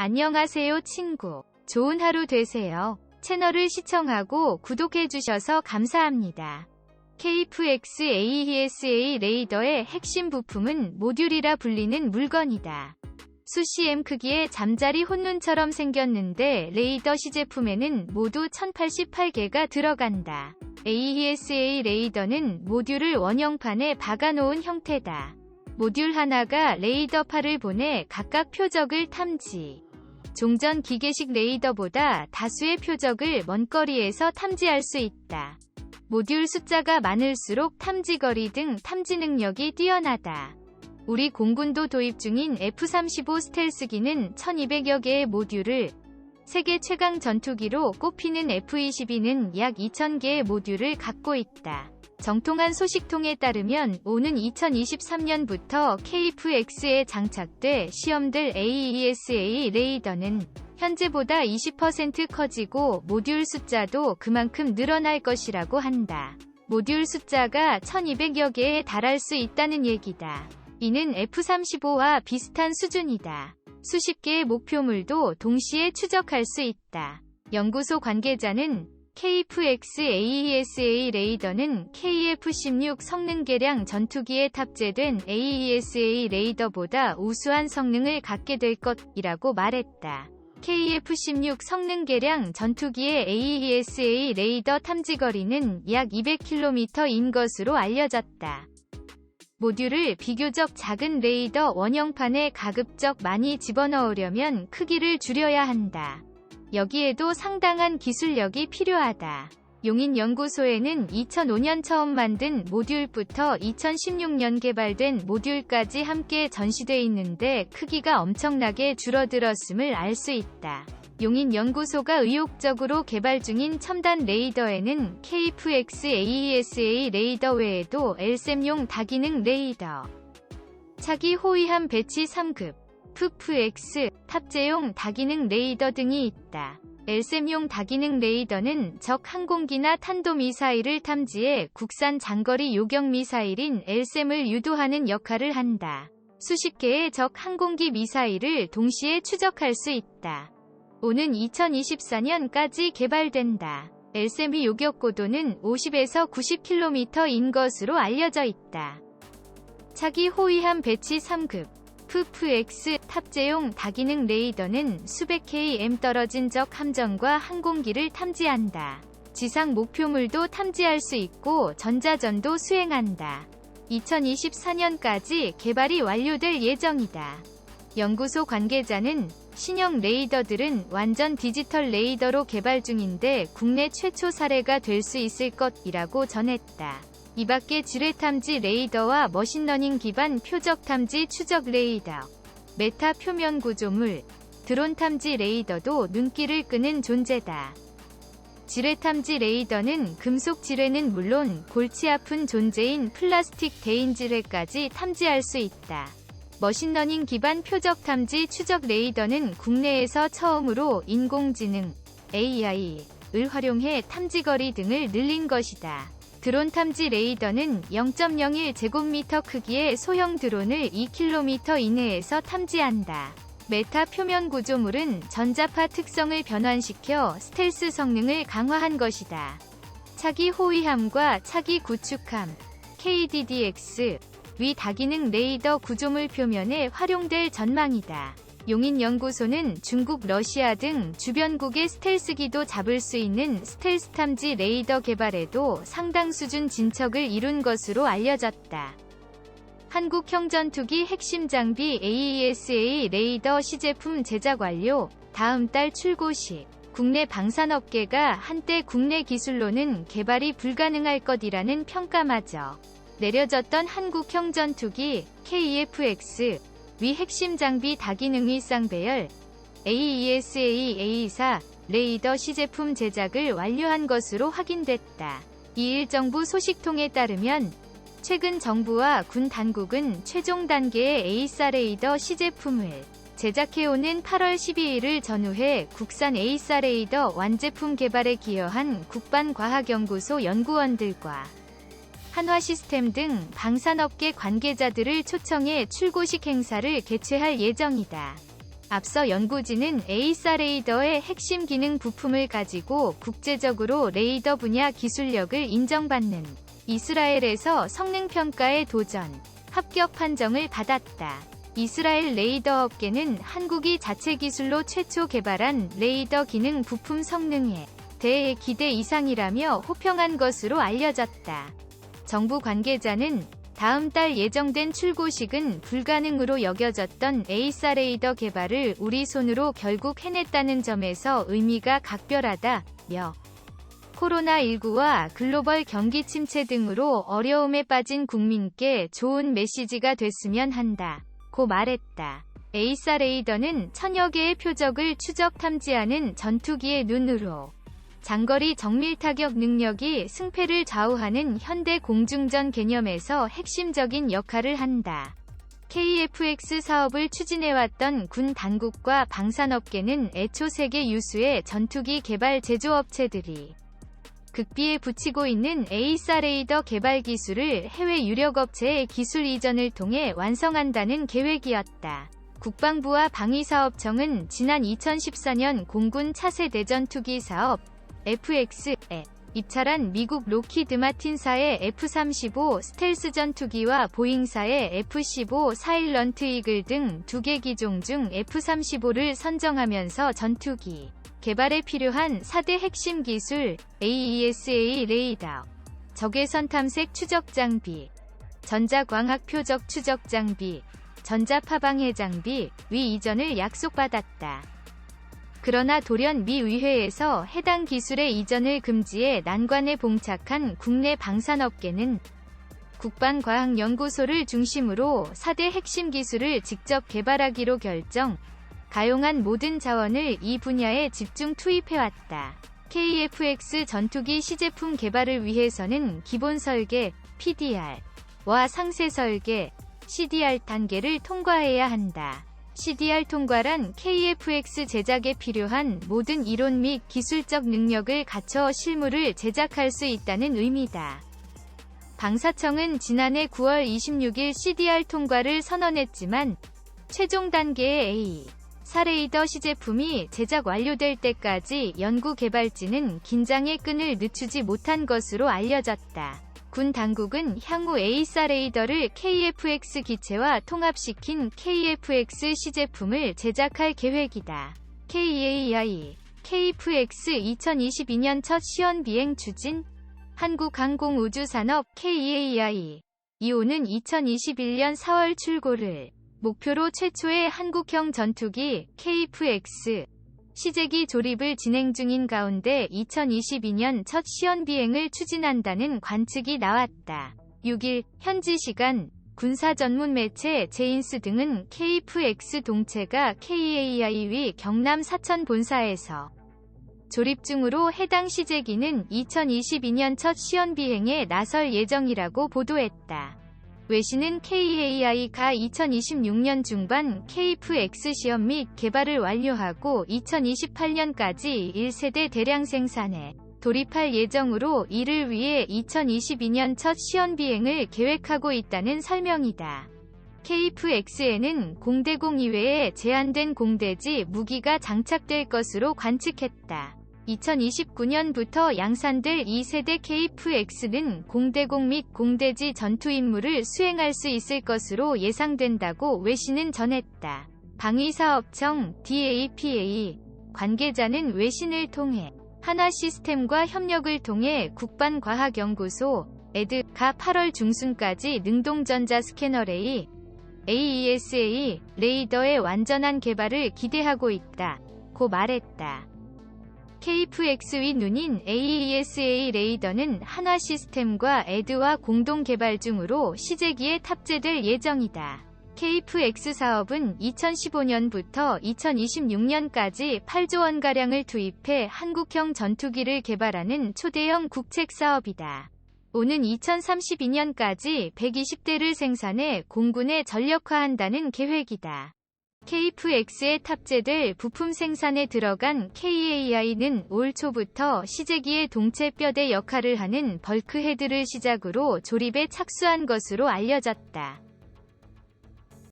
안녕하세요 친구. 좋은 하루 되세요. 채널을 시청하고 구독해주셔서 감사합니다. KF-X AESA 레이더의 핵심 부품은 모듈이라 불리는 물건이다. 수CM 크기의 잠자리 혼눈처럼 생겼는데 레이더 시제품에는 모두 1088개가 들어간다. AESA 레이더는 모듈을 원형판에 박아놓은 형태다. 모듈 하나가 레이더파를 보내 각각 표적을 탐지. 종전 기계식 레이더보다 다수의 표적을 먼 거리에서 탐지할 수 있다. 모듈 숫자가 많을수록 탐지거리 등 탐지 능력이 뛰어나다. 우리 공군도 도입 중인 F-35 스텔스기는 1200여 개의 모듈을, 세계 최강 전투기로 꼽히는 F-22는 약 2000개의 모듈을 갖고 있다. 정통한 소식통에 따르면 오는 2023년부터 KF-X에 장착돼 시험될 AESA 레이더는 현재보다 20% 커지고 모듈 숫자도 그만큼 늘어날 것이라고 한다. 모듈 숫자가 1200여 개에 달할 수 있다는 얘기다. 이는 F-35와 비슷한 수준이다. 수십 개의 목표물도 동시에 추적할 수 있다. 연구소 관계자는 KF-X AESA 레이더는 KF-16 성능 개량 전투기에 탑재된 AESA 레이더보다 우수한 성능을 갖게 될 것이라고 말했다. KF-16 성능 개량 전투기의 AESA 레이더 탐지거리는 약 200km인 것으로 알려졌다. 모듈을 비교적 작은 레이더 원형판에 가급적 많이 집어넣으려면 크기를 줄여야 한다. 여기에도 상당한 기술력이 필요하다. 용인연구소에는 2005년 처음 만든 모듈부터 2016년 개발된 모듈까지 함께 전시돼 있는데 크기가 엄청나게 줄어들었음을 알 수 있다. 용인연구소가 의욕적으로 개발 중인 첨단 레이더에는 KF-X AESA 레이더 외에도 LSAM용 다기능 레이더, 차기 호위함 배치 3급, FF-X, 탑재용 다기능 레이더 등이 있다. LSAM용 다기능 레이더는 적 항공기나 탄도미사일을 탐지해 국산 장거리 요격 미사일인 LSAM을 유도하는 역할을 한다. 수십 개의 적 항공기 미사일을 동시에 추적할 수 있다. 오는 2024년까지 개발된다. LSAM의 요격 고도는 50에서 90km인 것으로 알려져 있다. 차기 호위함 배치 3급, FF-X 탑재용 다기능 레이더는 수백 km 떨어진 적 함정과 항공기를 탐지한다. 지상 목표물도 탐지할 수 있고 전자전도 수행한다. 2024년까지 개발이 완료될 예정이다. 연구소 관계자는 신형 레이더들은 완전 디지털 레이더로 개발 중인데 국내 최초 사례가 될 수 있을 것이라고 전했다. 이 밖에 지뢰탐지 레이더와 머신러닝 기반 표적 탐지 추적 레이더, 메타 표면 구조물, 드론 탐지 레이더도 눈길을 끄는 존재다. 지뢰탐지 레이더는 금속 지뢰는 물론 골치 아픈 존재인 플라스틱 대인 지뢰까지 탐지할 수 있다. 머신러닝 기반 표적 탐지 추적 레이더는 국내에서 처음으로 인공지능, AI를 활용해 탐지거리 등을 늘린 것이다. 드론 탐지 레이더는 0.01제곱미터 크기의 소형 드론을 2km 이내에서 탐지한다. 메타 표면 구조물은 전자파 특성을 변환시켜 스텔스 성능을 강화한 것이다. 차기 호위함과 차기 구축함, KDDX, 위 다기능 레이더 구조물 표면에 활용될 전망이다. 용인연구소는 중국, 러시아 등 주변국의 스텔스기도 잡을 수 있는 스텔스 탐지 레이더 개발에도 상당 수준 진척을 이룬 것으로 알려졌다. 한국형 전투기 핵심 장비 AESA 레이더 시제품 제작 완료, 다음 달 출고식. 국내 방산업계가 한때 국내 기술로는 개발이 불가능할 것이라는 평가마저 내려졌던 한국형 전투기 KF-X, 위 핵심 장비 다기능의 쌍배열 AESA A4 레이더 시제품 제작을 완료한 것으로 확인됐다. 이일 정부 소식통에 따르면 최근 정부와 군 당국은 최종 단계의 A4 레이더 시제품을 제작해오는 8월 12일을 전후해 국산 A4 레이더 완제품 개발에 기여한 국방과학연구소 연구원들과 한화시스템 등 방산업계 관계자들을 초청해 출고식 행사를 개최할 예정이다. 앞서 연구진은 에이사 레이더의 핵심 기능 부품을 가지고 국제적으로 레이더 분야 기술력을 인정받는 이스라엘에서 성능 평가에 도전, 합격 판정을 받았다. 이스라엘 레이더 업계는 한국이 자체 기술로 최초 개발한 레이더 기능 부품 성능에 대해 기대 이상이라며 호평한 것으로 알려졌다. 정부 관계자는 다음 달 예정된 출고식은 불가능으로 여겨졌던 에이사 레이더 개발을 우리 손으로 결국 해냈다는 점에서 의미가 각별하다며 코로나19와 글로벌 경기 침체 등으로 어려움에 빠진 국민께 좋은 메시지가 됐으면 한다고 말했다. 에이사 레이더는 1000여 개의 표적을 추적 탐지하는 전투기의 눈으로 장거리 정밀 타격 능력이 승패를 좌우하는 현대 공중전 개념에서 핵심적인 역할을 한다. KF-X 사업을 추진해왔던 군 당국과 방산업계는 애초 세계 유수의 전투기 개발 제조업체들이 극비에 붙이고 있는 에이사 레이더 개발 기술을 해외 유력업체의 기술 이전을 통해 완성한다는 계획이었다. 국방부와 방위사업청은 지난 2014년 공군 차세대 전투기 사업 FX에 입찰한 미국 로키드 마틴사의 F-35 스텔스 전투기와 보잉사의 F-15 사일런트 이글 등 2개 기종 중 F-35를 선정하면서 전투기 개발에 필요한 4대 핵심 기술 AESA 레이더, 적외선 탐색 추적 장비, 전자광학 표적 추적 장비, 전자파방해 장비 위 이전을 약속받았다. 그러나 돌연 미 의회에서 해당 기술의 이전을 금지해 난관에 봉착한 국내 방산업계는 국방과학연구소를 중심으로 4대 핵심 기술을 직접 개발하기로 결정, 가용한 모든 자원을 이 분야에 집중 투입해왔다. KF-X 전투기 시제품 개발을 위해서는 기본 설계, PDR와 상세 설계, CDR 단계를 통과해야 한다. CDR 통과란 KF-X 제작에 필요한 모든 이론 및 기술적 능력을 갖춰 실물을 제작할 수 있다는 의미다. 방사청은 지난해 9월 26일 CDR 통과를 선언했지만 최종 단계의 A4 레이더 시제품이 제작 완료될 때까지 연구 개발진은 긴장의 끈을 늦추지 못한 것으로 알려졌다. 군 당국은 향후 에이사 레이더를 KF-X 기체와 통합시킨 KF-X 시제품을 제작할 계획이다. KAI, KF-X 2022년 첫 시연 비행 추진, 한국항공우주산업 KAI, 이오는 2021년 4월 출고를 목표로 최초의 한국형 전투기 KF-X 시제기 조립을 진행 중인 가운데 2022년 첫 시연 비행을 추진한다는 관측이 나왔다. 6일 현지 시간 군사 전문 매체 제인스 등은 KF-X 동체가 KAI 위 경남 사천 본사에서 조립 중으로 해당 시제기는 2022년 첫 시연 비행에 나설 예정이라고 보도했다. 외신은 KAI가 2026년 중반 KF-X 시험 및 개발을 완료하고 2028년까지 1세대 대량 생산에 돌입할 예정으로 이를 위해 2022년 첫 시연 비행을 계획하고 있다는 설명이다. KF-X에는 공대공 이외에 제한된 공대지 무기가 장착될 것으로 관측했다. 2029년부터 양산될 2세대 KF-X는 공대공 및 공대지 전투 임무를 수행할 수 있을 것으로 예상된다고 외신은 전했다. 방위사업청 DAPA 관계자는 외신을 통해 한화시스템과 협력을 통해 국방과학연구소 ED가 8월 중순까지 능동전자 스캐너 레이 AESA 레이더의 완전한 개발을 기대하고 있다고 말했다. KF-X 위 눈인 AESA 레이더는 한화시스템과 ED와 공동 개발 중으로 시제기에 탑재될 예정이다. KF-X 사업은 2015년부터 2026년까지 8조 원가량을 투입해 한국형 전투기를 개발하는 초대형 국책 사업이다. 오는 2032년까지 120대를 생산해 공군에 전력화한다는 계획이다. KF-X에 탑재될 부품 생산에 들어간 KAI는 올 초부터 시제기의 동체 뼈대 역할을 하는 벌크헤드를 시작으로 조립에 착수한 것으로 알려졌다.